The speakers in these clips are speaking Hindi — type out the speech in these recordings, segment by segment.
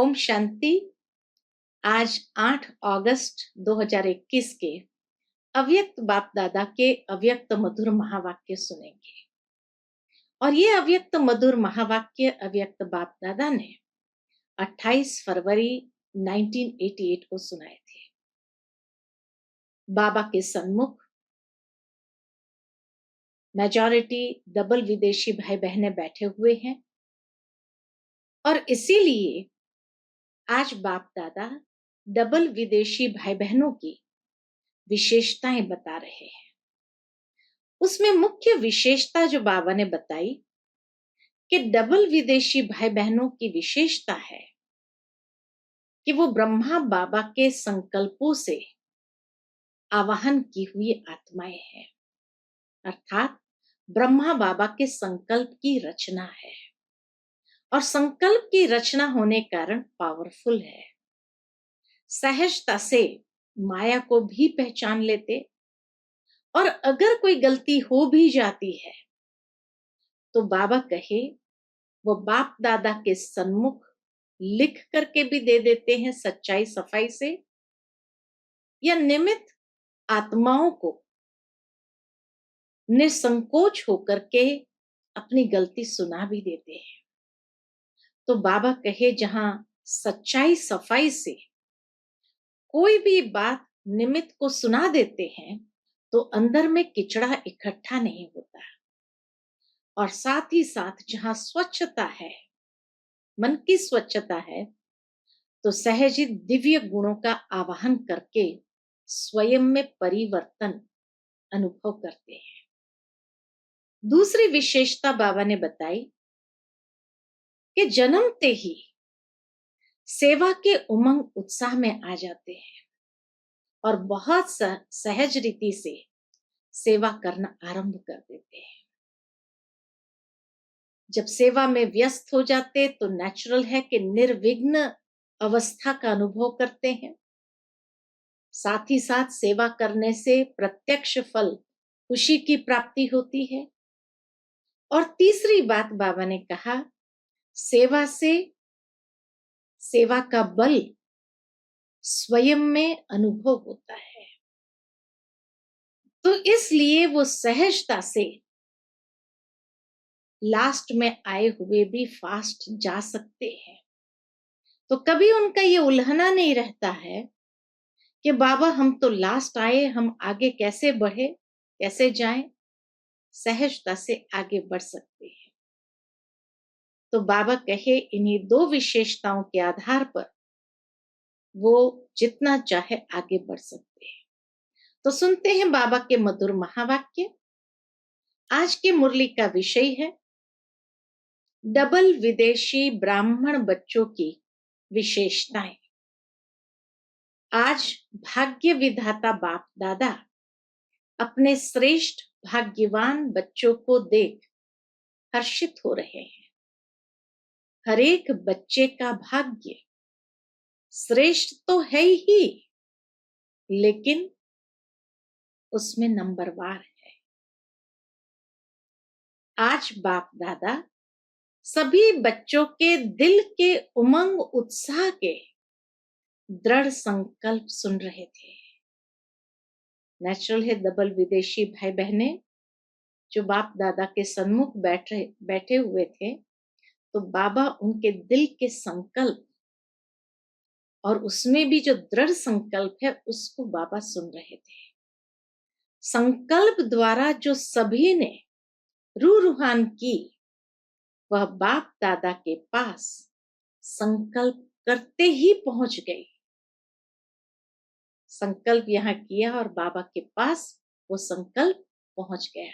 ओम शांति। आज 8 अगस्त 2021 के अव्यक्त बाप दादा के अव्यक्त मधुर महावाक्य सुनेंगे। और ये अव्यक्त मधुर महावाक्य अव्यक्त बाप दादा ने 28 फरवरी 1988 को सुनाए थे। बाबा के सन्मुख मेजॉरिटी डबल विदेशी भाई बहनें बैठे हुए हैं और इसीलिए आज बाप दादा डबल विदेशी भाई बहनों की विशेषताएं बता रहे हैं। उसमें मुख्य विशेषता जो बाबा ने बताई कि डबल विदेशी भाई बहनों की विशेषता है कि वो ब्रह्मा बाबा के संकल्पों से आवाहन की हुई आत्माएं हैं, अर्थात ब्रह्मा बाबा के संकल्प की रचना है और संकल्प की रचना होने कारण पावरफुल है। सहजता से माया को भी पहचान लेते और अगर कोई गलती हो भी जाती है तो बाबा कहे वो बाप दादा के सन्मुख लिख करके भी दे देते हैं सच्चाई सफाई से, या निमित्त आत्माओं को निसंकोच होकर के अपनी गलती सुना भी देते हैं। तो बाबा कहे जहां सच्चाई सफाई से कोई भी बात निमित्त को सुना देते हैं तो अंदर में किचड़ा इकट्ठा नहीं होता, और साथ ही साथ जहां स्वच्छता है, मन की स्वच्छता है, तो सहज ही दिव्य गुणों का आवाहन करके स्वयं में परिवर्तन अनुभव करते हैं। दूसरी विशेषता बाबा ने बताई कि जन्मते ही सेवा के उमंग उत्साह में आ जाते हैं और बहुत सहज रीति से सेवा करना आरंभ कर देते हैं। जब सेवा में व्यस्त हो जाते तो नेचुरल है कि निर्विघ्न अवस्था का अनुभव करते हैं। साथ ही साथ सेवा करने से प्रत्यक्ष फल खुशी की प्राप्ति होती है। और तीसरी बात बाबा ने कहा, सेवा से सेवा का बल स्वयं में अनुभव होता है, तो इसलिए वो सहजता से लास्ट में आए हुए भी फास्ट जा सकते हैं। तो कभी उनका ये उल्हना नहीं रहता है कि बाबा हम तो लास्ट आए, हम आगे कैसे बढ़े, कैसे जाएं। सहजता से आगे बढ़ सकते हैं। तो बाबा कहे इन्हीं दो विशेषताओं के आधार पर वो जितना चाहे आगे बढ़ सकते हैं। तो सुनते हैं बाबा के मधुर महावाक्य। आज की मुरली का विषय है डबल विदेशी ब्राह्मण बच्चों की विशेषताएं। आज भाग्य विधाता बाप दादा अपने श्रेष्ठ भाग्यवान बच्चों को देख हर्षित हो रहे हैं। हर एक बच्चे का भाग्य श्रेष्ठ तो है ही, लेकिन उसमें नंबरवार है। आज बाप दादा सभी बच्चों के दिल के उमंग उत्साह के दृढ़ संकल्प सुन रहे थे। नेचुरल है डबल विदेशी भाई बहने जो बाप दादा के सन्मुख बैठे हुए थे, तो बाबा उनके दिल के संकल्प और उसमें भी जो दृढ़ संकल्प है उसको बाबा सुन रहे थे। संकल्प द्वारा जो सभी ने रूहान की, वह बाप दादा के पास संकल्प करते ही पहुंच गई। संकल्प यहां किया और बाबा के पास वो संकल्प पहुंच गया।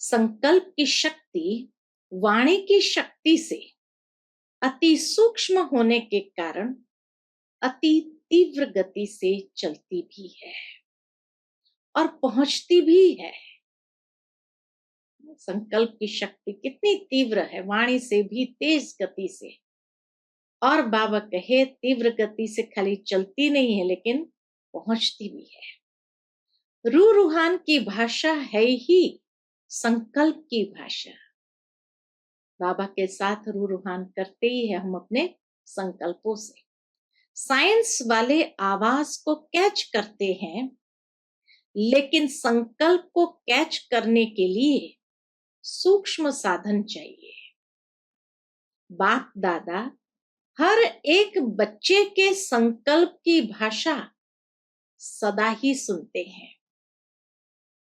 संकल्प की शक्ति वाणी की शक्ति से अति सूक्ष्म होने के कारण अति तीव्र गति से चलती भी है और पहुंचती भी है। संकल्प की शक्ति कितनी तीव्र है, वाणी से भी तेज गति से। और बाबा कहे तीव्र गति से खाली चलती नहीं है लेकिन पहुंचती भी है। रूहान की भाषा है ही संकल्प की भाषा। बाबा के साथ रूहान करते ही है हम अपने संकल्पों से। साइंस वाले आवाज को कैच करते हैं, लेकिन संकल्प को कैच करने के लिए सूक्ष्म साधन चाहिए। बाप दादा हर एक बच्चे के संकल्प की भाषा सदा ही सुनते हैं,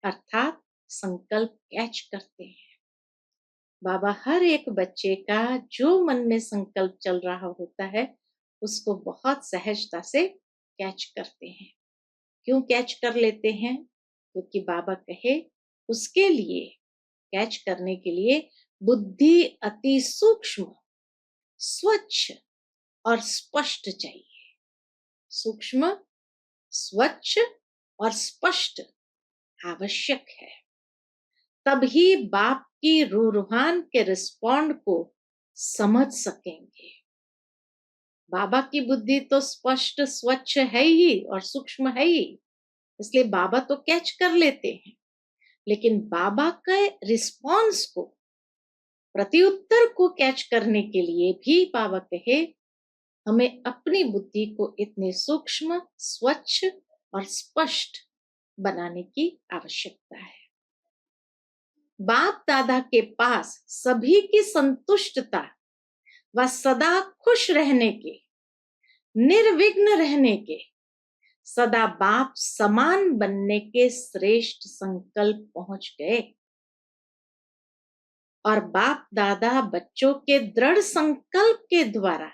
अर्थात संकल्प कैच करते हैं। बाबा हर एक बच्चे का जो मन में संकल्प चल रहा होता है उसको बहुत सहजता से कैच करते हैं। क्यों कैच कर लेते हैं? क्योंकि बाबा कहे उसके लिए, कैच करने के लिए बुद्धि अति सूक्ष्म, स्वच्छ और स्पष्ट चाहिए। सूक्ष्म, स्वच्छ और स्पष्ट आवश्यक है। तभी बाप की रूहान के रिस्पॉन्ड को समझ सकेंगे। बाबा की बुद्धि तो स्पष्ट, स्वच्छ है ही और सूक्ष्म है ही, इसलिए बाबा तो कैच कर लेते हैं। लेकिन बाबा के रिस्पॉन्स को, प्रत्युत्तर को कैच करने के लिए भी बाबा कहे हमें अपनी बुद्धि को इतने सूक्ष्म, स्वच्छ और स्पष्ट बनाने की आवश्यकता है। बाप दादा के पास सभी की संतुष्टता व सदा खुश रहने के, निर्विघ्न रहने के, सदा बाप समान बनने के श्रेष्ठ संकल्प पहुंच गए। और बाप दादा बच्चों के दृढ़ संकल्प के द्वारा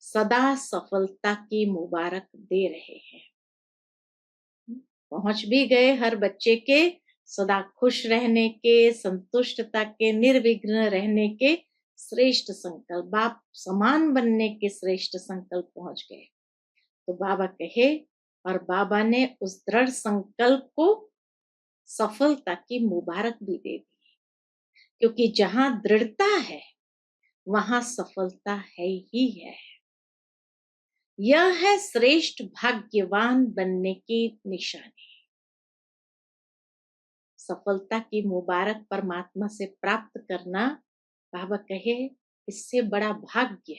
सदा सफलता की मुबारक दे रहे हैं। पहुंच भी गए हर बच्चे के सदा खुश रहने के, संतुष्टता के, निर्विघ्न रहने के श्रेष्ठ संकल्प, बाप समान बनने के श्रेष्ठ संकल्प पहुंच गए। तो बाबा कहे, और बाबा ने उस दृढ़ संकल्प को सफलता की मुबारक भी दे दी, क्योंकि जहां दृढ़ता है वहां सफलता है ही है। यह है श्रेष्ठ भाग्यवान बनने की निशानी। सफलता की मुबारक परमात्मा से प्राप्त करना, बाबा कहे इससे बड़ा भाग्य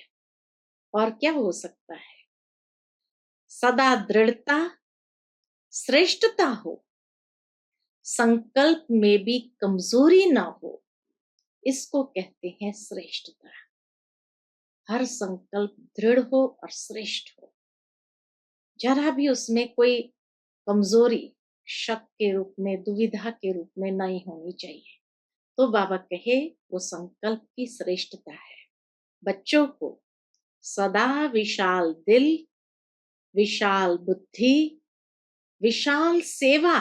और क्या हो सकता है। सदा दृढ़ता, श्रेष्ठता हो, संकल्प में भी कमजोरी ना हो, इसको कहते हैं श्रेष्ठता। हर संकल्प दृढ़ हो और श्रेष्ठ हो, जरा भी उसमें कोई कमजोरी शक के रूप में, दुविधा के रूप में नहीं होनी चाहिए। तो बाबा कहे वो संकल्प की श्रेष्ठता है। बच्चों को सदा विशाल दिल, विशाल बुद्धि, विशाल सेवा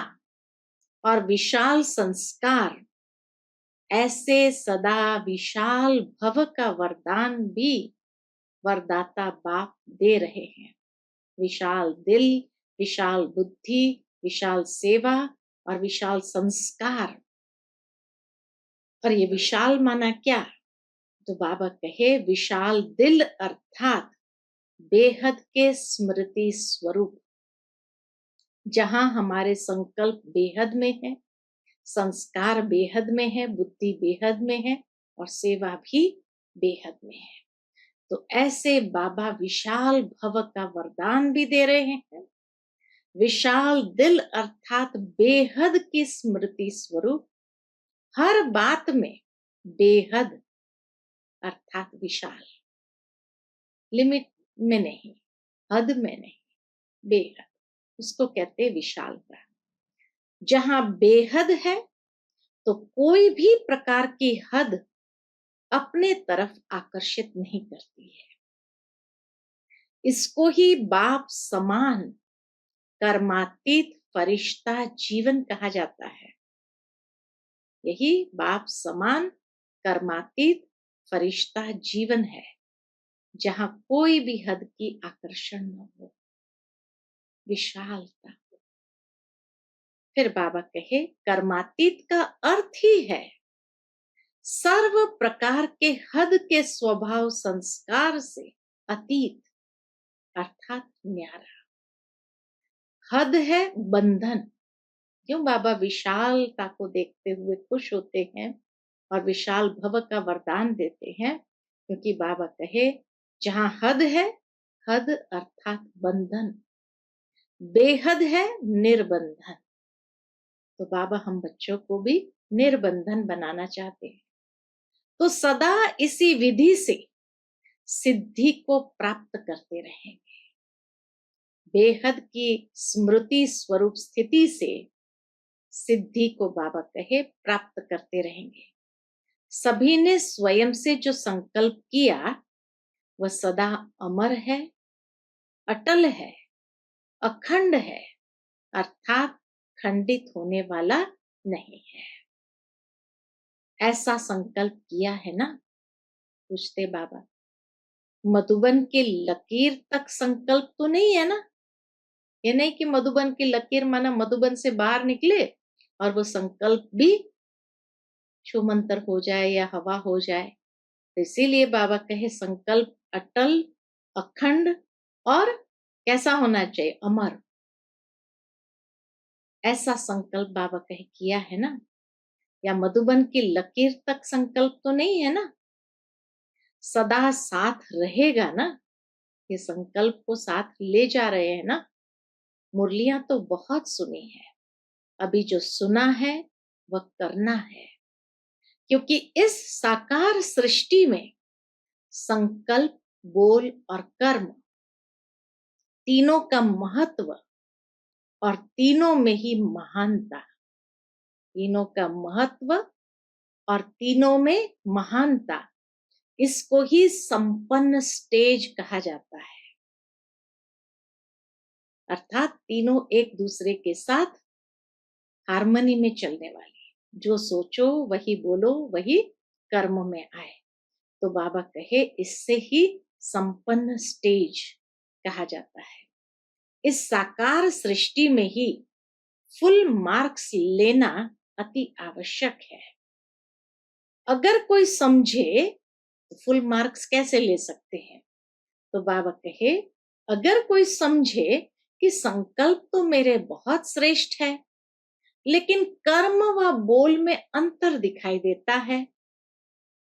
और विशाल संस्कार, ऐसे सदा विशाल भव का वरदान भी वरदाता बाप दे रहे हैं। विशाल दिल, विशाल बुद्धि, विशाल सेवा और विशाल संस्कार। और ये विशाल माना क्या? तो बाबा कहे विशाल दिल अर्थात बेहद के स्मृति स्वरूप, जहां हमारे संकल्प बेहद में है, संस्कार बेहद में है, बुद्धि बेहद में है और सेवा भी बेहद में है। तो ऐसे बाबा विशाल भव का वरदान भी दे रहे हैं। विशाल दिल अर्थात बेहद की स्मृति स्वरूप, हर बात में बेहद अर्थात विशाल, लिमिट में नहीं, हद में नहीं, बेहद, उसको कहते विशालता। जहां बेहद है तो कोई भी प्रकार की हद अपने तरफ आकर्षित नहीं करती है। इसको ही बाप समान कर्मातीत फरिश्ता जीवन कहा जाता है। यही बाप समान कर्मातीत फरिश्ता जीवन है, जहां कोई भी हद की आकर्षण न हो, विशालता। फिर बाबा कहे कर्मातीत का अर्थ ही है सर्व प्रकार के हद के स्वभाव संस्कार से अतीत, अर्थात न्यारा। हद है बंधन। क्यों बाबा विशालता को देखते हुए खुश होते हैं? और विशाल भव का वरदान देते हैं, क्योंकि बाबा कहे जहां हद है, हद अर्थात बंधन, बेहद है निर्बंधन। तो बाबा हम बच्चों को भी निर्बंधन बनाना चाहते हैं। तो सदा इसी विधि से सिद्धि को प्राप्त करते रहेंगे। बेहद की स्मृति स्वरूप स्थिति से सिद्धि को बाबा कहे प्राप्त करते रहेंगे। सभी ने स्वयं से जो संकल्प किया वह सदा अमर है, अटल है, अखंड है, अर्थात खंडित होने वाला नहीं है। ऐसा संकल्प किया है ना? पूछते बाबा। मधुबन की लकीर तक संकल्प तो नहीं है ना? ये नहीं कि मधुबन की लकीर माना मधुबन से बाहर निकले और वो संकल्प भी छूमंतर हो जाए या हवा हो जाए। तो इसीलिए बाबा कहे संकल्प अटल, अखंड और कैसा होना चाहिए? अमर। ऐसा संकल्प बाबा कहे किया है ना? या मधुबन की लकीर तक संकल्प तो नहीं है ना? सदा साथ रहेगा ना? ये संकल्प को साथ ले जा रहे हैं ना? मुरलियां तो बहुत सुनी है, अभी जो सुना है वह करना है, क्योंकि इस साकार सृष्टि में संकल्प, बोल और कर्म तीनों का महत्व और तीनों में ही महानता, तीनों का महत्व और तीनों में महानता, इसको ही संपन्न स्टेज कहा जाता है। अर्थात तीनों एक दूसरे के साथ हार्मनी में चलने वाली, जो सोचो वही बोलो वही कर्म में आए। तो बाबा कहे इससे ही संपन्न स्टेज कहा जाता है। इस साकार सृष्टि में ही फुल मार्क्स लेना अति आवश्यक है। अगर कोई समझे तो फुल मार्क्स कैसे ले सकते हैं? तो बाबा कहे अगर कोई समझे कि संकल्प तो मेरे बहुत श्रेष्ठ है, लेकिन कर्म व बोल में अंतर दिखाई देता है,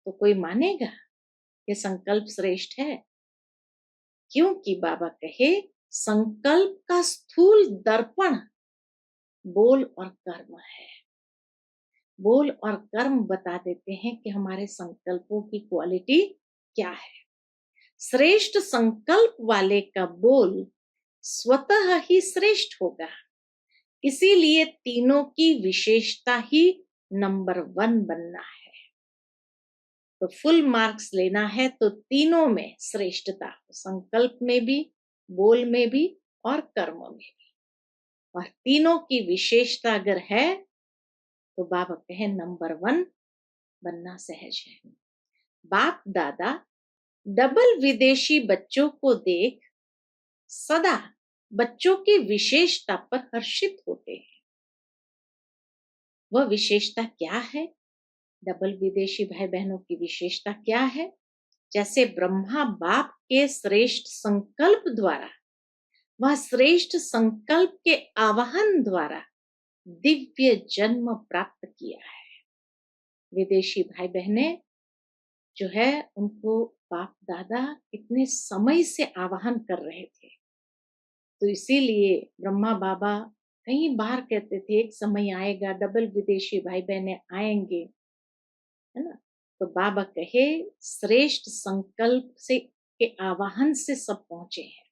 तो कोई मानेगा ये संकल्प श्रेष्ठ है? क्योंकि बाबा कहे संकल्प का स्थूल दर्पण बोल और कर्म है। बोल और कर्म बता देते हैं कि हमारे संकल्पों की क्वालिटी क्या है। श्रेष्ठ संकल्प वाले का बोल स्वतः ही श्रेष्ठ होगा, इसीलिए तीनों की विशेषता ही नंबर 1 बनना है। तो फुल मार्क्स लेना है तो तीनों में श्रेष्ठता, संकल्प में भी, बोल में भी और कर्म में भी। और तीनों की विशेषता अगर है तो बाबा कहे नंबर 1 बनना सहज है। बाप दादा डबल विदेशी बच्चों को देख सदा बच्चों की विशेषता पर हर्षित होते हैं। वह विशेषता क्या है? डबल विदेशी भाई बहनों की विशेषता क्या है? जैसे ब्रह्मा बाप के श्रेष्ठ संकल्प द्वारा, वह श्रेष्ठ संकल्प के आवाहन द्वारा दिव्य जन्म प्राप्त किया है। विदेशी भाई बहने जो है उनको बाप दादा इतने समय से आवाहन कर रहे थे, तो इसीलिए ब्रह्मा बाबा कई बार कहते थे एक समय आएगा डबल विदेशी भाई बहने आएंगे, है ना? तो बाबा कहे श्रेष्ठ संकल्प से के आवाहन से सब पहुंचे हैं,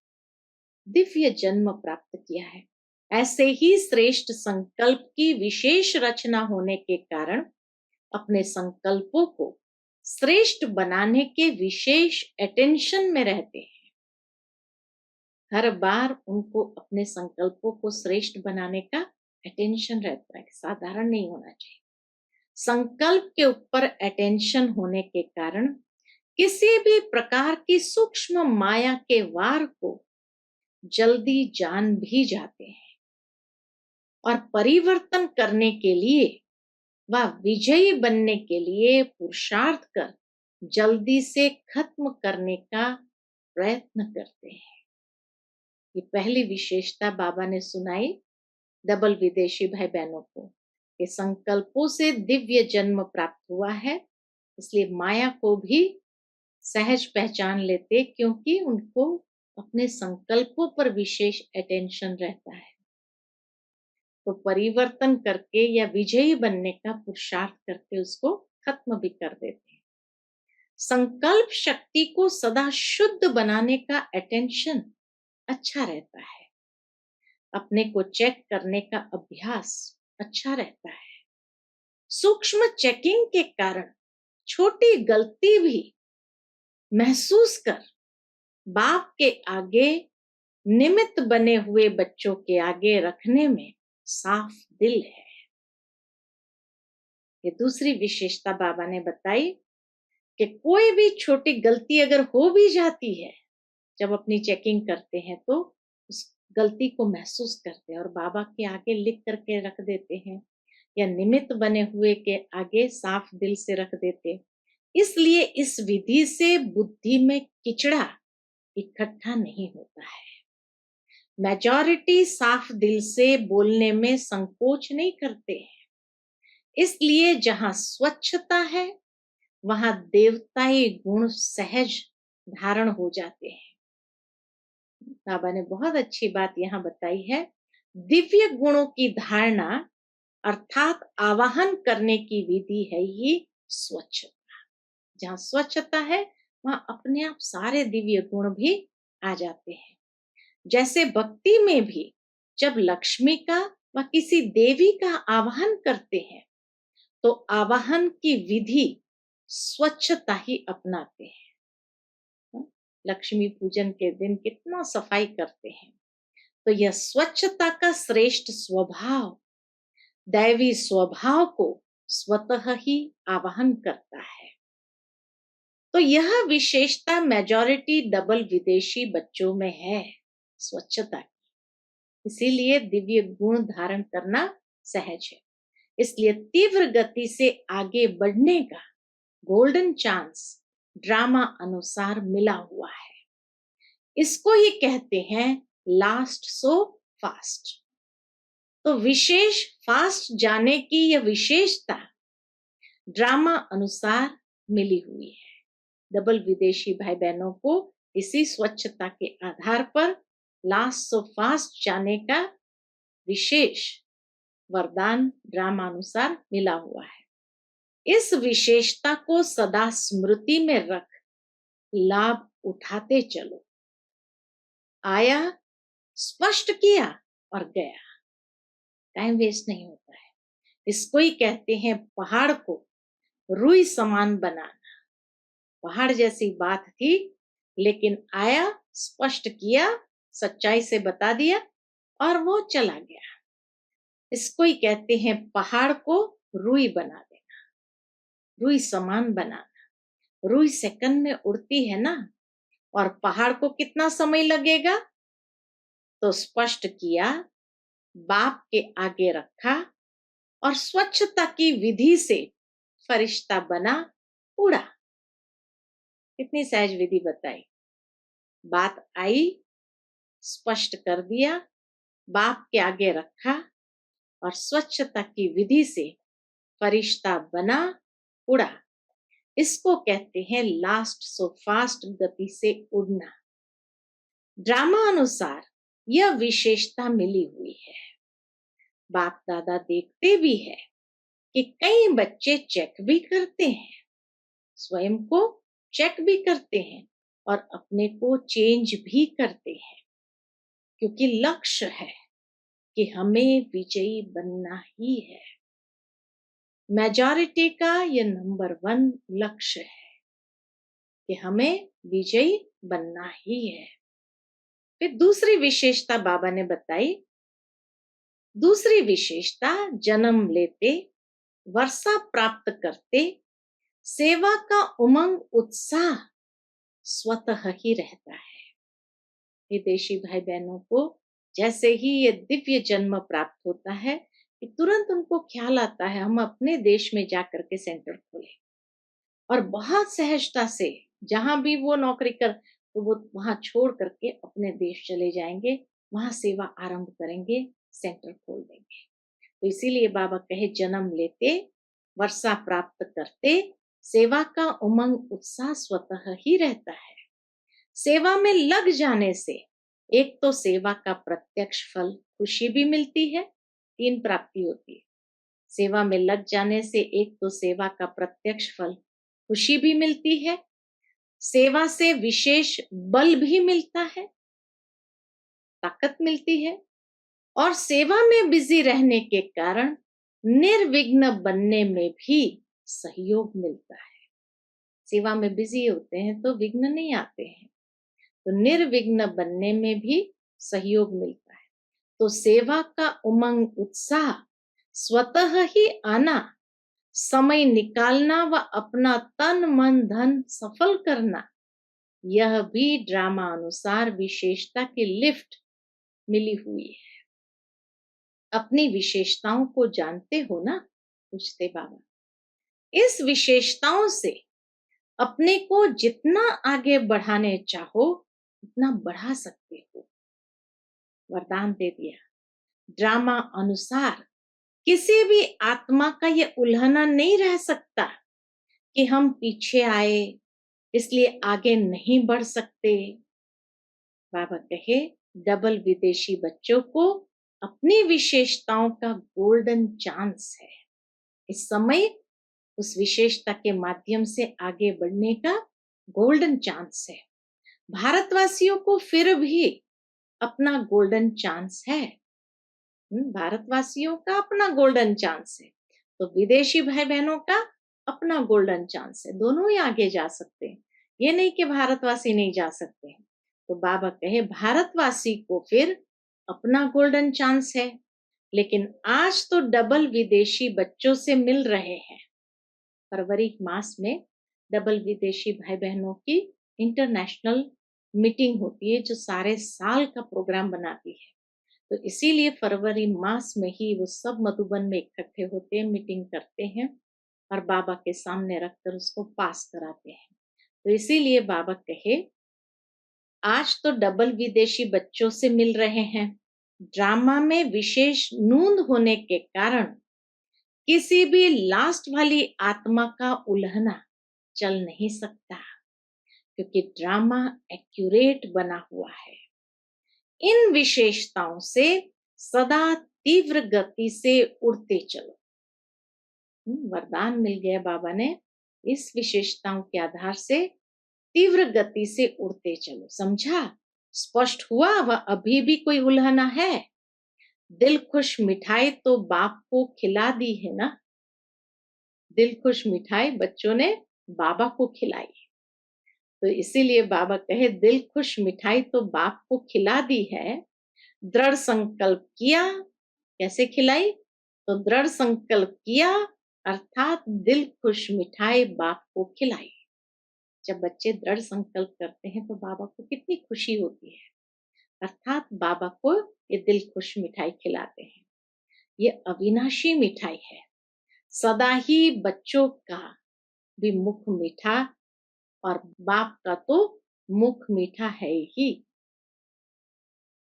दिव्य जन्म प्राप्त किया है। ऐसे ही श्रेष्ठ संकल्प की विशेष रचना होने के कारण अपने संकल्पों को श्रेष्ठ बनाने के विशेष अटेंशन में रहते हैं। हर बार उनको अपने संकल्पों को श्रेष्ठ बनाने का अटेंशन रहता है, साधारण नहीं होना चाहिए। संकल्प के ऊपर अटेंशन होने के कारण किसी भी प्रकार की सूक्ष्म माया के वार को जल्दी जान भी जाते हैं और परिवर्तन करने के लिए व विजयी बनने के लिए पुरुषार्थ कर जल्दी से खत्म करने का प्रयत्न करते हैं। ये पहली विशेषता बाबा ने सुनाई डबल विदेशी भाई बहनों को, के संकल्पों से दिव्य जन्म प्राप्त हुआ है, इसलिए माया को भी सहज पहचान लेते, क्योंकि उनको अपने संकल्पों पर विशेष अटेंशन रहता है। तो परिवर्तन करके या विजयी बनने का पुरुषार्थ करके उसको खत्म भी कर देते हैं। संकल्प शक्ति को सदा शुद्ध बनाने का अटेंशन अच्छा रहता है। अपने को चेक करने का अभ्यास अच्छा रहता है। सूक्ष्म चेकिंग के कारण छोटी गलती भी महसूस कर बाप के आगे निमित्त बने हुए बच्चों के आगे रखने में साफ दिल है। ये दूसरी विशेषता बाबा ने बताई कि कोई भी छोटी गलती अगर हो भी जाती है, जब अपनी चेकिंग करते हैं तो उस गलती को महसूस करते हैं और बाबा के आगे लिख करके रख देते हैं, या निमित्त बने हुए के आगे साफ दिल से रख देते। इसलिए इस विधि से बुद्धि में किचड़ा इकट्ठा नहीं होता है। मेजॉरिटी साफ दिल से बोलने में संकोच नहीं करते हैं। इसलिए जहां स्वच्छता है वहां देवताई गुण सहज धारण हो जाते हैं। बाबा ने बहुत अच्छी बात यहाँ बताई है। दिव्य गुणों की धारणा अर्थात आवाहन करने की विधि है ये स्वच्छता। जहां स्वच्छता है वहां अपने आप सारे दिव्य गुण भी आ जाते हैं। जैसे भक्ति में भी जब लक्ष्मी का व किसी देवी का आवाहन करते हैं तो आवाहन की विधि स्वच्छता ही अपनाते हैं। लक्ष्मी पूजन के दिन कितना सफाई करते हैं। तो यह स्वच्छता का श्रेष्ठ स्वभाव दैवी स्वभाव को स्वतः ही आवाहन करता है। तो यह विशेषता मेजॉरिटी डबल विदेशी बच्चों में है, स्वच्छता की। इसीलिए दिव्य गुण धारण करना सहज है। इसलिए तीव्र गति से आगे बढ़ने का गोल्डन चांस ड्रामा अनुसार मिला हुआ है। इसको ही कहते हैं लास्ट सो फास्ट। तो विशेष फास्ट जाने की यह विशेषता ड्रामा अनुसार मिली हुई है। डबल विदेशी भाई बहनों को इसी स्वच्छता के आधार पर लास्ट सो फास्ट जाने का विशेष वरदान ड्रामा अनुसार मिला हुआ है। इस विशेषता को सदा स्मृति में रख लाभ उठाते चलो। आया, स्पष्ट किया और गया। टाइम वेस्ट नहीं होता है। इसको ही कहते हैं पहाड़ को रुई समान बनाना। पहाड़ जैसी बात थी, लेकिन आया, स्पष्ट किया, सच्चाई से बता दिया और वो चला गया। इसको ही कहते हैं पहाड़ को रुई बना देना, रुई समान बनाना। रुई सेकंड में उड़ती है ना, और पहाड़ को कितना समय लगेगा? तो स्पष्ट किया, बाप के आगे रखा और स्वच्छता की विधि से फरिश्ता बना, उड़ा। कितनी सहज विधि बताई। बात आई, स्पष्ट कर दिया, बाप के आगे रखा और स्वच्छता की विधि से फरिश्ता बना, उड़ा। इसको कहते हैं लास्ट सो फास्ट गति से उड़ना। ड्रामा अनुसार यह विशेषता मिली हुई है। बाप दादा देखते भी है कि कई बच्चे चेक भी करते हैं, स्वयं को चेक भी करते हैं और अपने को चेंज भी करते हैं, क्योंकि लक्ष्य है कि हमें विजयी बनना ही है। मेजॉरिटी का यह नंबर 1 लक्ष्य है कि हमें विजयी बनना ही है। फिर दूसरी विशेषता बाबा ने बताई। दूसरी विशेषता जन्म लेते, वर्षा प्राप्त करते, सेवा का उमंग उत्साह स्वतः ही रहता है। विदेशी भाई बहनों को जैसे ही ये दिव्य जन्म प्राप्त होता है कि तुरंत उनको ख्याल आता है हम अपने देश में जाकर के सेंटर खोलें, और बहुत सहजता से जहां भी वो नौकरी कर तो वो वहां छोड़ करके अपने देश चले जाएंगे, वहां सेवा आरंभ करेंगे, सेंटर खोल देंगे। तो इसीलिए बाबा कहे जन्म लेते, वर्षा प्राप्त करते, सेवा का उमंग उत्साह स्वतः ही रहता है। सेवा में लग जाने से एक तो सेवा का प्रत्यक्ष फल खुशी भी मिलती है, 3 प्राप्ति होती है। सेवा में लग जाने से एक तो सेवा का प्रत्यक्ष फल खुशी भी मिलती है, सेवा से विशेष बल भी मिलता है, ताकत मिलती है, और सेवा में बिजी रहने के कारण निर्विघ्न बनने में भी सहयोग मिलता है। सेवा में बिजी होते हैं तो विघ्न नहीं आते हैं, तो निर्विघ्न बनने में भी सहयोग मिलता है। तो सेवा का उमंग उत्साह स्वतः ही आना, समय निकालना व अपना तन मन धन सफल करना, यह भी ड्रामा अनुसार विशेषता की लिफ्ट मिली हुई है। अपनी विशेषताओं को जानते हो ना, पूछते बाबा। इस विशेषताओं से अपने को जितना आगे बढ़ाने चाहो उतना बढ़ा सकते हो। वरदान दे दिया। ड्रामा अनुसार किसी भी आत्मा का ये उल्लंघन नहीं रह सकता कि हम पीछे आए इसलिए आगे नहीं बढ़ सकते। बाबा कहे डबल विदेशी बच्चों को अपनी विशेषताओं का गोल्डन चांस है। इस समय उस विशेषता के माध्यम से आगे बढ़ने का गोल्डन चांस है। भारतवासियों को फिर भी अपना गोल्डन चांस है। भारतवासियों का अपना गोल्डन चांस है, तो विदेशी भाई बहनों का अपना गोल्डन चांस है। दोनों ही आगे जा सकते हैं, ये नहीं कि भारतवासी नहीं जा सकते हैं। तो बाबा कहे भारतवासी को फिर अपना गोल्डन चांस है, लेकिन आज तो डबल विदेशी बच्चों से मिल रहे हैं। फरवरी मास में डबल विदेशी भाई बहनों की इंटरनेशनल मीटिंग होती है, जो सारे साल का प्रोग्राम बनाती है। तो इसीलिए फरवरी मास में ही वो सब मधुबन में इकट्ठे होते हैं, मीटिंग करते हैं और बाबा के सामने रखकर उसको पास कराते हैं। तो इसीलिए बाबा कहे आज तो डबल विदेशी बच्चों से मिल रहे हैं। ड्रामा में विशेष नूंद होने के कारण किसी भी लास्ट वाली आत्मा का उल्लंघना चल नहीं सकता, क्योंकि ड्रामा एक्यूरेट बना हुआ है। इन विशेषताओं से सदा तीव्र गति से उड़ते चलो। वरदान मिल गया बाबा ने, इस विशेषताओं के आधार से तीव्र गति से उड़ते चलो। समझा? स्पष्ट हुआ? वह अभी भी कोई उल्लंघना है? दिल खुश मिठाई तो बाप को खिला दी है ना। दिल खुश मिठाई बच्चों ने बाबा को खिलाई, तो इसीलिए बाबा कहे दिल खुश मिठाई तो बाप को खिला दी है। दृढ़ संकल्प किया, कैसे खिलाई? तो दृढ़ संकल्प किया अर्थात दिल खुश मिठाई बाप को खिलाई। जब बच्चे दृढ़ संकल्प करते हैं तो बाबा को कितनी खुशी होती है, अर्थात बाबा को ये दिल खुश मिठाई खिलाते हैं। ये अविनाशी मिठाई है, सदा ही बच्चों का भी मुख मीठा और बाप का तो मुख मीठा है ही।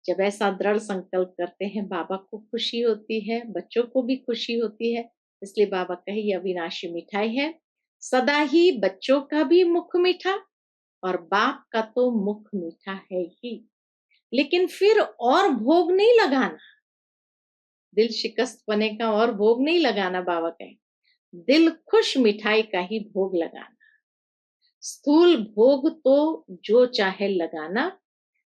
जब ऐसा दृढ़ संकल्प करते हैं बाबा को खुशी होती है, बच्चों को भी खुशी होती है। इसलिए बाबा कहे ये अविनाशी मिठाई है, सदा ही बच्चों का भी मुख मीठा और बाप का तो मुख मीठा है ही। लेकिन फिर और भोग नहीं लगाना, दिल शिकस्त पने का और भोग नहीं लगाना। बाबा कहे दिल खुश मिठाई का ही भोग लगाना। स्थूल भोग तो जो चाहे लगाना,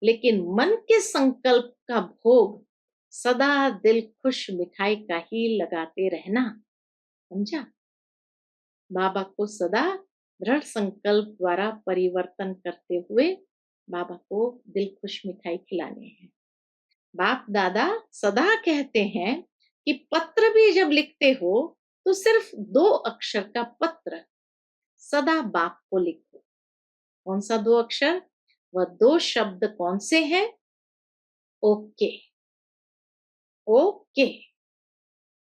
लेकिन मन के संकल्प का भोग सदा दिल खुश मिठाई का ही लगाते रहना। समझा? बाबा को सदा दृढ़ संकल्प द्वारा परिवर्तन करते हुए बाबा को दिल खुश मिठाई खिलाने हैं। बाप दादा सदा कहते हैं कि पत्र भी जब लिखते हो तो सिर्फ 2 अक्षर का पत्र सदा बाप को लिखो। कौन सा 2 अक्षर? वह 2 शब्द कौन से हैं? ओके। ओके।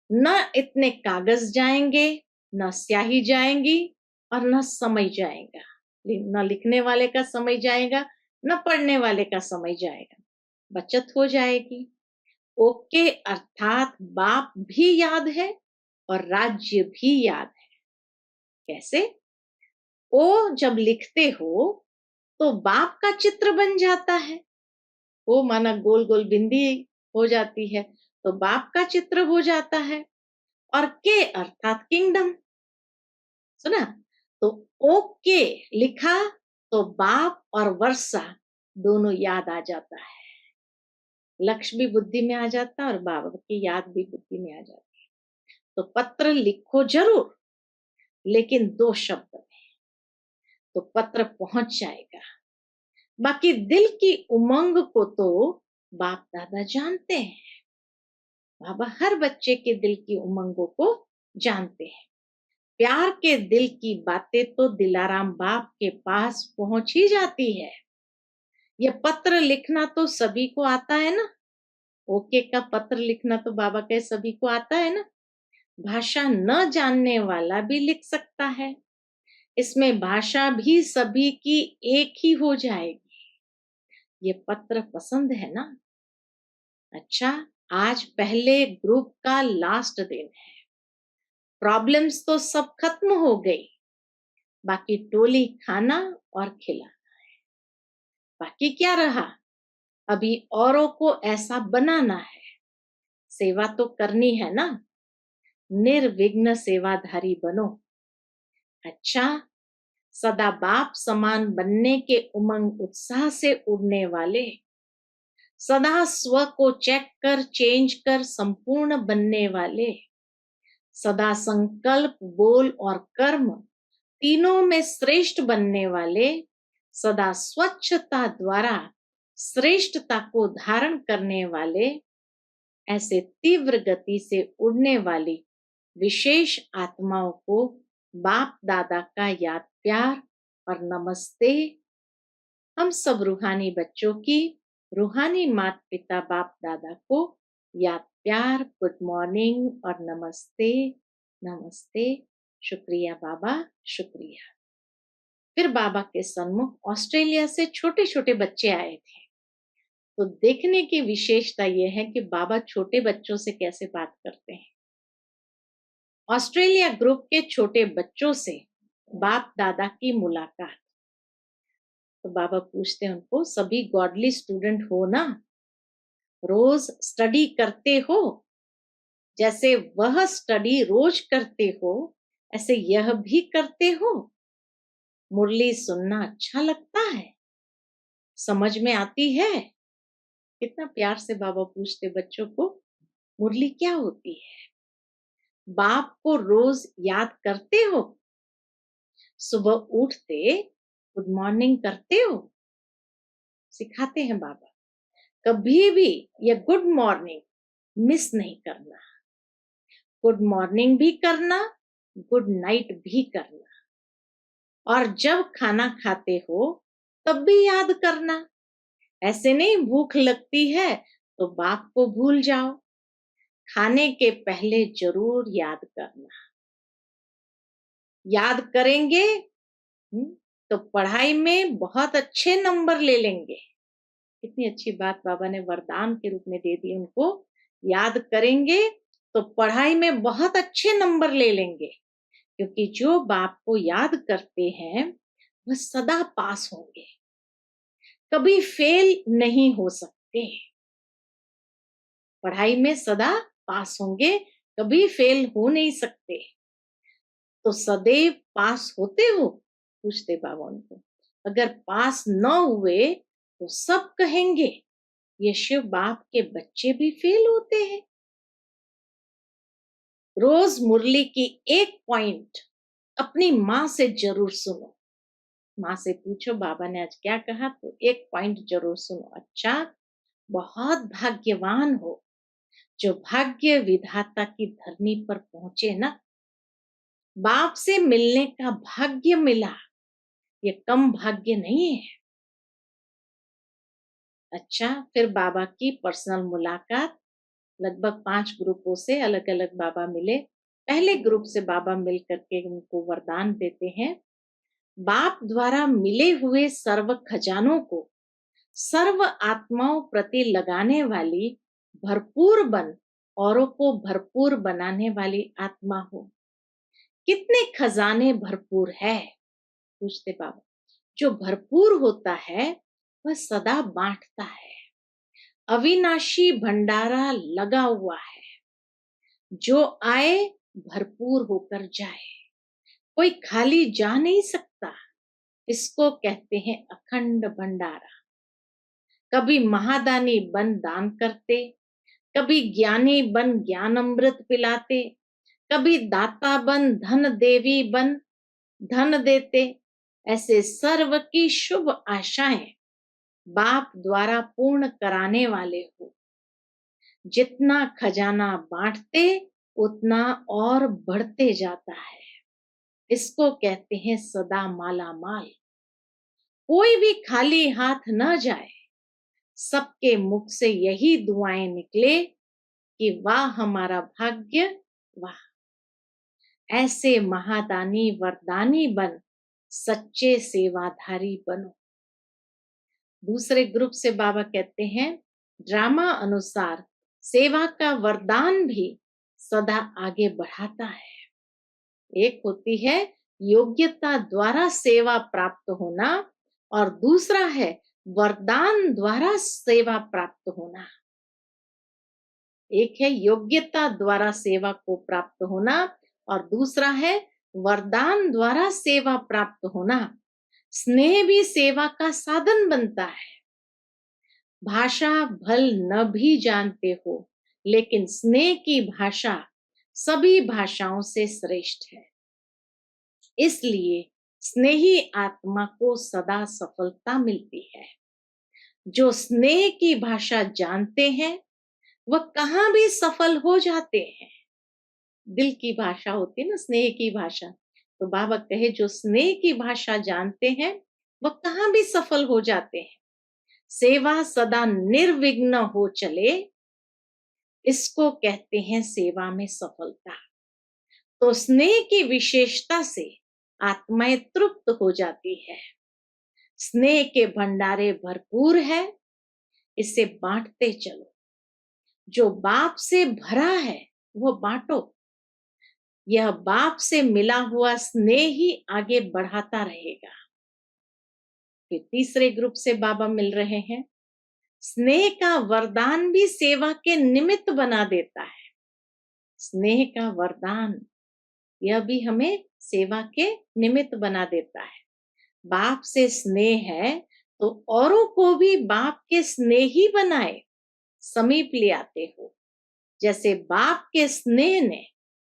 न इतने कागज जाएंगे, न स्याही जाएंगी और न समय जाएगा। न लिखने वाले का समय जाएगा, न पढ़ने वाले का समय जाएगा, बचत हो जाएगी। ओके अर्थात बाप भी याद है और राज्य भी याद है। कैसे? ओ जब लिखते हो तो बाप का चित्र बन जाता है। ओ माना गोल गोल बिंदी हो जाती है तो बाप का चित्र हो जाता है। और के अर्थात किंगडम, सुना? तो ओके लिखा तो बाप और वर्षा दोनों याद आ जाता है। लक्ष्य भी बुद्धि में आ जाता है और बाबा की याद भी बुद्धि में आ जाती है। तो पत्र लिखो जरूर, लेकिन 2 शब्द में, तो पत्र पहुंच जाएगा। बाकी दिल की उमंग को तो बाप दादा जानते हैं। बाबा हर बच्चे के दिल की उमंगों को जानते हैं। प्यार के दिल की बातें तो दिलाराम बाप के पास पहुंच ही जाती है। ये पत्र लिखना तो सभी को आता है ना। ओके का पत्र लिखना तो बाबा के सभी को आता है ना। भाषा न जानने वाला भी लिख सकता है। इसमें भाषा भी सभी की एक ही हो जाएगी। ये पत्र पसंद है ना? अच्छा, आज पहले ग्रुप का लास्ट दिन है। प्रॉब्लम्स तो सब खत्म हो गई। बाकी टोली खाना और खिलाना है। बाकी क्या रहा? अभी औरों को ऐसा बनाना है। सेवा तो करनी है ना। निर्विघ्न सेवाधारी बनो। अच्छा, सदा बाप समान बनने के उमंग उत्साह से उड़ने वाले, सदा स्व को चेक कर चेंज कर संपूर्ण बनने वाले, सदा संकल्प बोल और कर्म तीनों में श्रेष्ठ बनने वाले, सदा स्वच्छता द्वारा श्रेष्ठता को धारण करने वाले, ऐसे तीव्र गति से उड़ने वाली विशेष आत्माओं को बाप दादा का याद प्यार और नमस्ते। हम सब रूहानी बच्चों की रूहानी माता पिता बाप दादा को याद प्यार, गुड मॉर्निंग और नमस्ते। नमस्ते। शुक्रिया बाबा, शुक्रिया। फिर बाबा के सन्मुख ऑस्ट्रेलिया से छोटे छोटे बच्चे आए थे। तो देखने की विशेषता यह है कि बाबा छोटे बच्चों से कैसे बात करते हैं। ऑस्ट्रेलिया ग्रुप के छोटे बच्चों से बाप दादा की मुलाकात। तो बाबा पूछते हैं उनको, सभी गॉडली स्टूडेंट हो ना? रोज स्टडी करते हो? जैसे वह स्टडी रोज करते हो ऐसे यह भी करते हो? मुरली सुनना अच्छा लगता है? समझ में आती है? कितना प्यार से बाबा पूछते बच्चों को, मुरली क्या होती है? बाप को रोज याद करते हो? सुबह उठते गुड मॉर्निंग करते हो? सिखाते हैं बाबा। कभी भी ये गुड मॉर्निंग मिस नहीं करना। गुड मॉर्निंग भी करना, गुड नाइट भी करना। और जब खाना खाते हो तब भी याद करना। ऐसे नहीं भूख लगती है तो बाप को भूल जाओ। खाने के पहले जरूर याद करना। याद करेंगे तो पढ़ाई में बहुत अच्छे नंबर ले लेंगे। कितनी अच्छी बात बाबा ने वरदान के रूप में दे दी उनको। याद करेंगे तो पढ़ाई में बहुत अच्छे नंबर ले लेंगे, क्योंकि जो बाप को याद करते हैं वह सदा पास होंगे, कभी फेल नहीं हो सकते। पढ़ाई में सदा पास होंगे, कभी फेल हो नहीं सकते। तो सदैव पास होते हो? पूछते बाबा उनको। अगर पास न हुए तो सब कहेंगे ये शिव बाप के बच्चे भी फेल होते हैं। रोज मुरली की एक पॉइंट अपनी माँ से जरूर सुनो। माँ से पूछो बाबा ने आज क्या कहा, तो एक पॉइंट जरूर सुनो। अच्छा, बहुत भाग्यवान हो जो भाग्य विधाता की धरनी पर पहुंचे ना। बाप से मिलने का भाग्य मिला, ये कम भाग्य नहीं है। अच्छा, फिर बाबा की पर्सनल मुलाकात। लगभग 5 ग्रुपों से अलग अलग बाबा मिले। पहले ग्रुप से बाबा मिल करके उनको वरदान देते हैं, बाप द्वारा मिले हुए सर्व खजानों को सर्व आत्माओं प्रति लगाने वाली भरपूर बन औरों को भरपूर बनाने वाली आत्मा हो। कितने खजाने भरपूर है, पूछते बाबा। जो भरपूर होता है वह सदा बांटता है। अविनाशी भंडारा लगा हुआ है, जो आए भरपूर होकर जाए, कोई खाली जा नहीं सकता। इसको कहते हैं अखंड भंडारा। कभी महादानी बन दान करते, कभी ज्ञानी बन ज्ञान अमृत पिलाते, कभी दाता बन धन देवी बन धन देते। ऐसे सर्व की शुभ आशाएं बाप द्वारा पूर्ण कराने वाले हो। जितना खजाना बांटते उतना और बढ़ते जाता है। इसको कहते हैं सदा माला माल। कोई भी खाली हाथ न जाए। सबके मुख से यही दुआएं निकले कि वाह हमारा भाग्य, वाह। ऐसे महादानी वरदानी बन सच्चे सेवाधारी बनो। दूसरे ग्रुप से बाबा कहते हैं ड्रामा अनुसार सेवा का वरदान भी सदा आगे बढ़ाता है। एक होती है योग्यता द्वारा सेवा प्राप्त होना और दूसरा है वरदान द्वारा सेवा प्राप्त होना। एक है योग्यता द्वारा सेवा को प्राप्त होना और दूसरा है वरदान द्वारा सेवा प्राप्त होना। स्नेह भी सेवा का साधन बनता है। भाषा भल न भी जानते हो, लेकिन स्नेह की भाषा सभी भाषाओं से श्रेष्ठ है। इसलिए स्नेही आत्मा को सदा सफलता मिलती है। जो स्नेह की भाषा जानते हैं वह कहाँ भी सफल हो जाते हैं। दिल की भाषा होती है ना, स्नेह की भाषा। तो बाबा कहे जो स्नेह की भाषा जानते हैं वह कहाँ भी सफल हो जाते हैं। सेवा सदा निर्विघ्न हो चले, इसको कहते हैं सेवा में सफलता। तो स्नेह की विशेषता से आत्माएं तृप्त हो जाती है। स्नेह के भंडारे भरपूर है, इसे बांटते चलो। जो बाप से भरा है वो बांटो। यह बाप से मिला हुआ स्नेह ही आगे बढ़ाता रहेगा। फिर तीसरे ग्रुप से बाबा मिल रहे हैं। स्नेह का वरदान भी सेवा के निमित्त बना देता है। स्नेह का वरदान यह भी हमें सेवा के निमित्त बना देता है। बाप से स्नेह है तो औरों को भी बाप के स्नेही बनाए समीप ले आते हो। जैसे बाप के स्नेह ने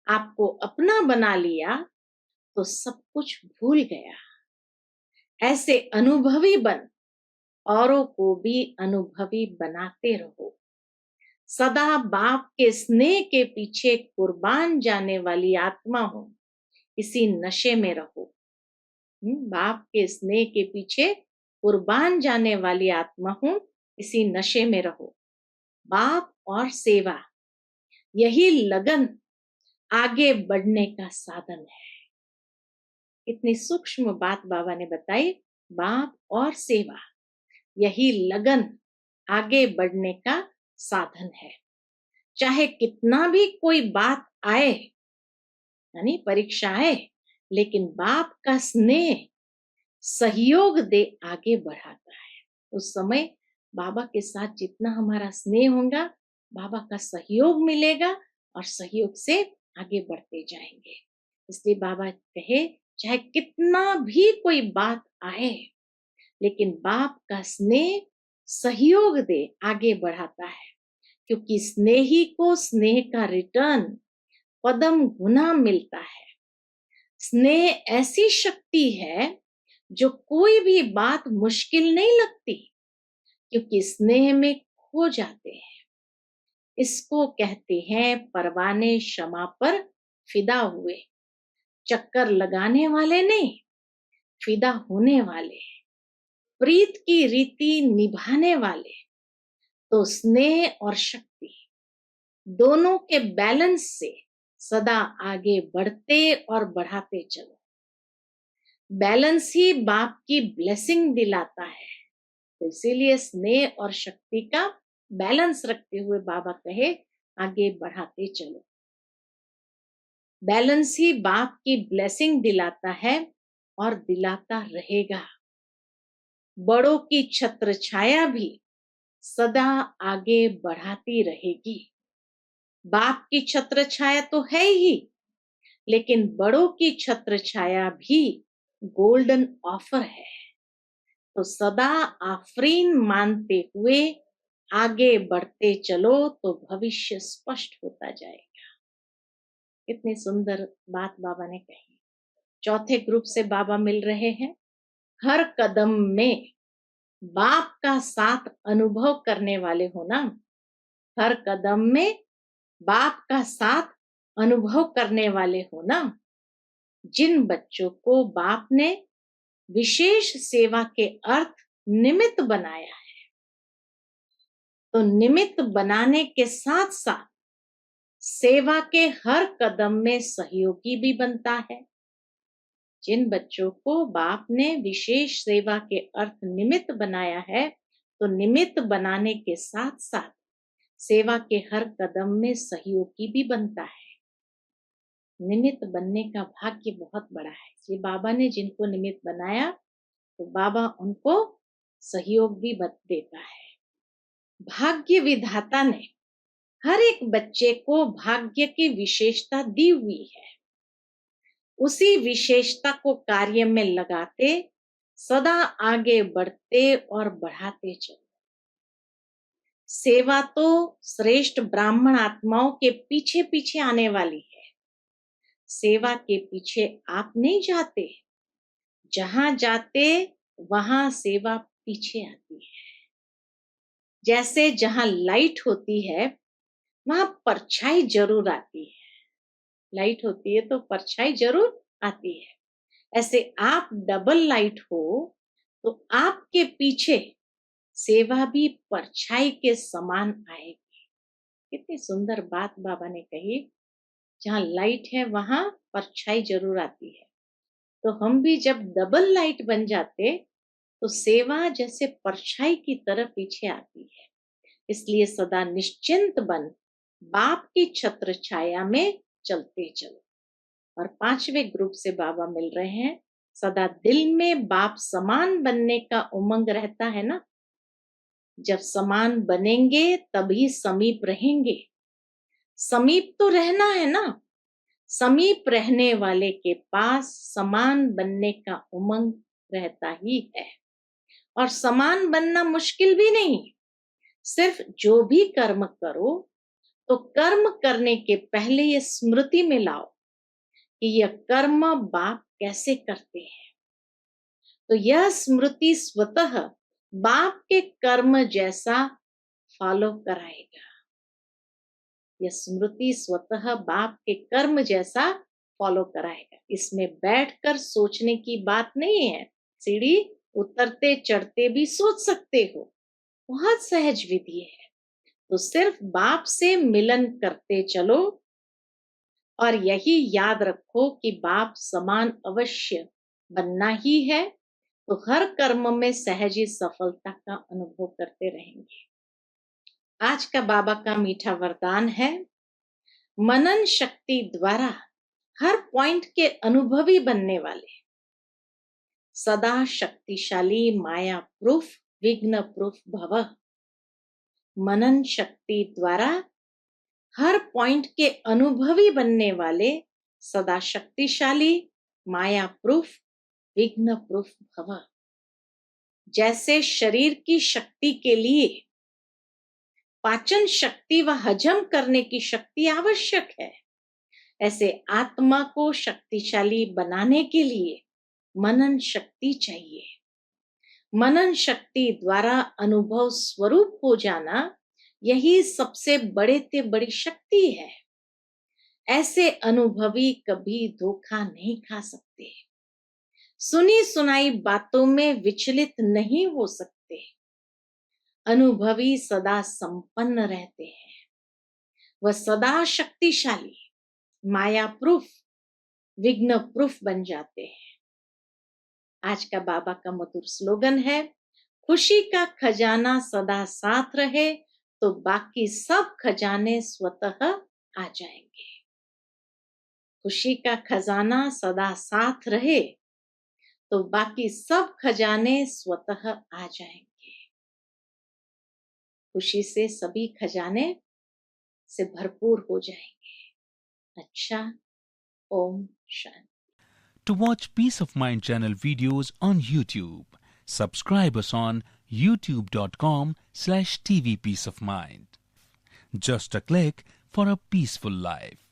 आपको अपना बना लिया तो सब कुछ भूल गया। ऐसे अनुभवी बन औरों को भी अनुभवी बनाते रहो। सदा बाप के स्नेह के पीछे कुर्बान जाने वाली आत्मा हो, इसी नशे में रहो। बाप के स्नेह के पीछे कुर्बान जाने वाली आत्मा हूं, इसी नशे में रहो। बाप और सेवा यही लगन आगे बढ़ने का साधन है। इतनी सूक्ष्म बात बाबा ने बताई। बाप और सेवा यही लगन आगे बढ़ने का साधन है। चाहे कितना भी कोई बात आए, यानी परीक्षा आए, लेकिन बाप का स्नेह सहयोग दे आगे बढ़ाता है। उस समय बाबा के साथ जितना हमारा स्नेह होगा, बाबा का सहयोग मिलेगा और सहयोग से आगे बढ़ते जाएंगे। इसलिए बाबा कहे चाहे कितना भी कोई बात आए, लेकिन बाप का स्नेह सहयोग दे आगे बढ़ाता है। क्योंकि स्नेही को स्नेह का रिटर्न पदम गुना मिलता है। स्नेह ऐसी शक्ति है जो कोई भी बात मुश्किल नहीं लगती, क्योंकि स्नेह में खो जाते हैं। इसको कहते हैं परवाने क्षमा पर फिदा हुए। चक्कर लगाने वाले नहीं, फिदा होने वाले, प्रीत की रीति निभाने वाले। तो स्नेह और शक्ति दोनों के बैलेंस से सदा आगे बढ़ते और बढ़ाते चलो। बैलेंस ही बाप की ब्लेसिंग दिलाता है। तो इसीलिए स्नेह और शक्ति का बैलेंस रखते हुए बाबा कहे आगे बढ़ाते चलो। बैलेंस ही बाप की ब्लेसिंग दिलाता है और दिलाता रहेगा। बड़ों की छत्र छाया भी सदा आगे बढ़ाती रहेगी। बाप की छत्र छाया तो है ही, लेकिन बड़ों की छत्र छाया भी गोल्डन ऑफर है। तो सदा आफरीन मानते हुए आगे बढ़ते चलो तो भविष्य स्पष्ट होता जाएगा। कितनी सुंदर बात बाबा ने कही। चौथे ग्रुप से बाबा मिल रहे हैं। हर कदम में बाप का साथ अनुभव करने वाले हो ना। हर कदम में बाप का साथ अनुभव करने वाले हो ना। जिन बच्चों को बाप ने विशेष सेवा के अर्थ निमित्त बनाया है, तो निमित्त बनाने के साथ साथ सेवा के हर कदम में सहयोगी भी बनता है। जिन बच्चों को बाप ने विशेष सेवा के अर्थ निमित्त बनाया है, तो निमित्त बनाने के साथ साथ सेवा के हर कदम में सहयोगी भी बनता है। निमित्त बनने का भाग्य बहुत बड़ा है। ये बाबा ने जिनको निमित्त बनाया, तो बाबा उनको सहयोग भी देता है। भाग्य विधाता ने हर एक बच्चे को भाग्य की विशेषता दी हुई है। उसी विशेषता को कार्य में लगाते सदा आगे बढ़ते और बढ़ाते चलो। सेवा तो श्रेष्ठ ब्राह्मण आत्माओं के पीछे पीछे आने वाली है। सेवा के पीछे आप नहीं जाते, जहां जाते वहां सेवा पीछे आती है। जैसे जहां लाइट होती है वहां परछाई जरूर आती है। लाइट होती है तो परछाई जरूर आती है। ऐसे आप डबल लाइट हो तो आपके पीछे सेवा भी परछाई के समान आएगी। कितनी सुंदर बात बाबा ने कही। जहां लाइट है वहां परछाई जरूर आती है। तो हम भी जब डबल लाइट बन जाते तो सेवा जैसे परछाई की तरह पीछे आती है। इसलिए सदा निश्चिंत बन बाप की छत्र छाया में चलते चलो। और पांचवें ग्रुप से बाबा मिल रहे हैं। सदा दिल में बाप समान बनने का उमंग रहता है ना। जब समान बनेंगे तभी समीप रहेंगे। समीप तो रहना है ना। समीप रहने वाले के पास समान बनने का उमंग रहता ही है। और समान बनना मुश्किल भी नहीं। सिर्फ जो भी कर्म करो तो कर्म करने के पहले ये स्मृति में लाओ कि यह कर्म बाप कैसे करते हैं। तो यह स्मृति स्वतः बाप के कर्म जैसा फॉलो कराएगा। यह स्मृति स्वतः बाप के कर्म जैसा फॉलो कराएगा। इसमें बैठकर सोचने की बात नहीं है। सीढ़ी उतरते चढ़ते भी सोच सकते हो। बहुत सहज विधि है। तो सिर्फ बाप से मिलन करते चलो और यही याद रखो कि बाप समान अवश्य बनना ही है। तो हर कर्म में सहज ही सफलता का अनुभव करते रहेंगे। आज का बाबा का मीठा वरदान है, मनन शक्ति द्वारा हर पॉइंट के अनुभवी बनने वाले, सदा शक्तिशाली माया प्रूफ विघ्न प्रूफ भव। मनन शक्ति द्वारा हर पॉइंट के अनुभवी बनने वाले, सदा शक्तिशाली माया प्रूफ विघ्न प्रूफ भव। जैसे शरीर की शक्ति के लिए पाचन शक्ति व हजम करने की शक्ति आवश्यक है, ऐसे आत्मा को शक्तिशाली बनाने के लिए मनन शक्ति चाहिए। मनन शक्ति द्वारा अनुभव स्वरूप हो जाना, यही सबसे बड़े से बड़ी शक्ति है। ऐसे अनुभवी कभी धोखा नहीं खा सकते। सुनी सुनाई बातों में विचलित नहीं हो सकते। अनुभवी सदा संपन्न रहते हैं। वह सदा शक्तिशाली माया प्रूफ विघ्न प्रूफ बन जाते हैं। आज का बाबा का मधुर स्लोगन है, खुशी का खजाना सदा साथ रहे, तो बाकी सब खजाने स्वतः आ जाएंगे। खुशी का खजाना सदा साथ रहे तो बाकी सब खजाने स्वतः आ जाएंगे। खुशी से सभी खजाने से भरपूर हो जाएंगे। अच्छा, Om Shanti. To watch Peace of Mind channel videos on YouTube, subscribe us on youtube.com/TV Peace of Mind. Just a click for a peaceful life.